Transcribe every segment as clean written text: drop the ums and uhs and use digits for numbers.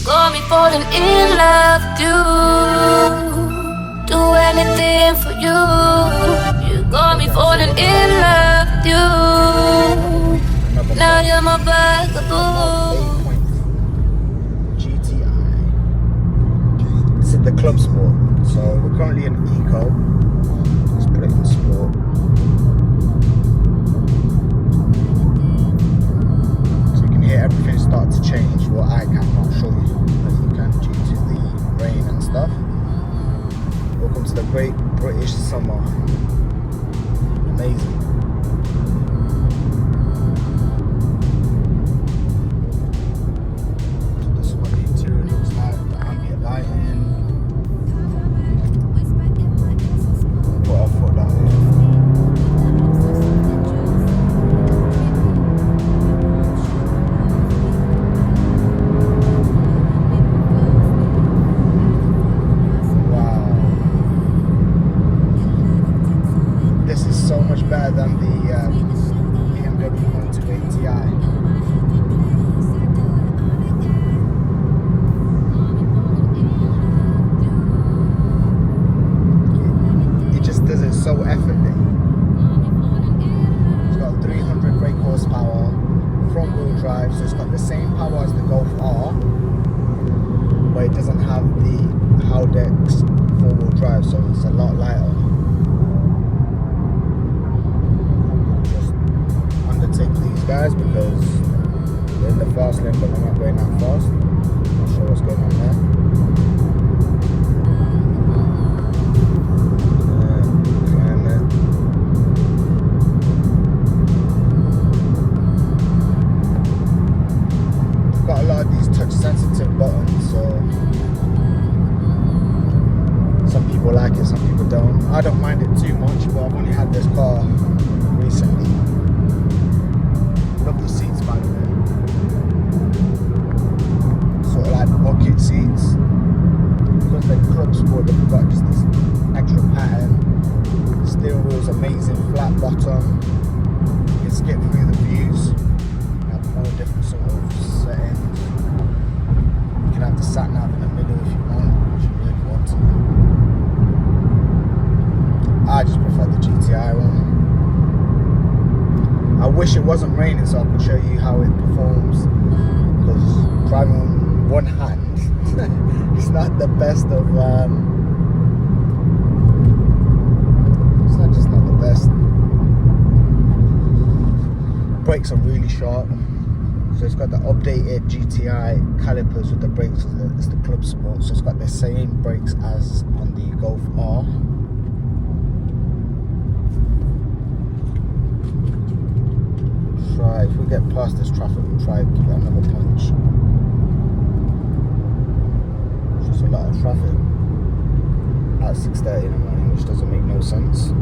got me falling in love with you. Do anything for you. You got me falling in love with you. Now you're my bugaboo. GTI. This is the Club Sport. So we're currently in Eco. Let's put it in Sport. So you can hear everything start to change. Well, I cannot show you, but you can due to the rain and stuff. Welcome to the Great British Summer. Amazing. This is what the interior looks like, the ambient lighting. Put our foot down here. So much better than the BMW 128 Ti. It just does it so effortlessly. It's got 300 brake horsepower, front wheel drive, so it's got the same power as the Golf R, but it doesn't have the Haldex 4-wheel drive, so it's a lot lighter. Take these guys because they're in the fast lane, but they're not going that fast. Not sure what's going on there. Got a lot of these touch sensitive buttons, so some people like it, some people don't. I don't mind it too much, but I've only had this car recently. Love the seats, by the way. Sort of like bucket seats. Because they're Club Sport, they've got just this extra pattern. Steering wheel's amazing, flat bottom. You can skip through the views. You have all different sort of settings. You can have the sat nav in the middle if you want, if you really want to. I just prefer the GTI one. I wish it wasn't raining so I could show you how it performs, because driving on one hand it's not the best of it's not the best. Brakes are really sharp, so it's got the updated GTI calipers with the brakes. It's the Club Sport, so it's got the same brakes as on the Golf R. If we get past this traffic, we'll try and give it another punch. It's just a lot of traffic at 6:30 in the morning, which doesn't make no sense.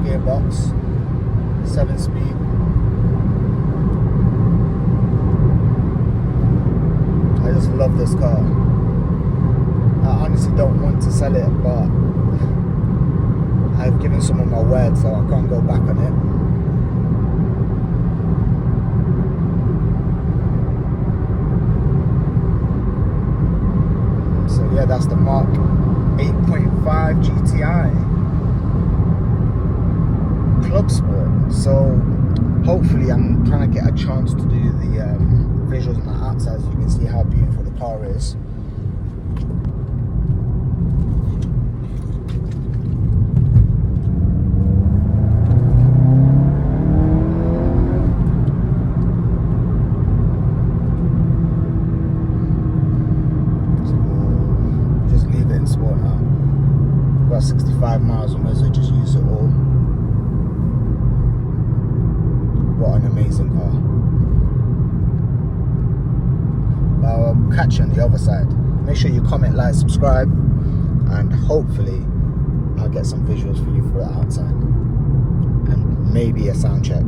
Gearbox, 7-speed. I just love this car. I honestly don't want to sell it, but I've given someone my word, so I can't go back on it. So yeah, that's the Mark 8.5 GTI Club Sport. So hopefully I'm trying to get a chance to do the visuals on the outside so you can see how beautiful the car is. Sport now. Got 65 miles, I might as well just use it all. amazing car. I'll catch you on the other side. Make sure you comment, like, subscribe, and hopefully I'll get some visuals for you for the outside and maybe a sound check.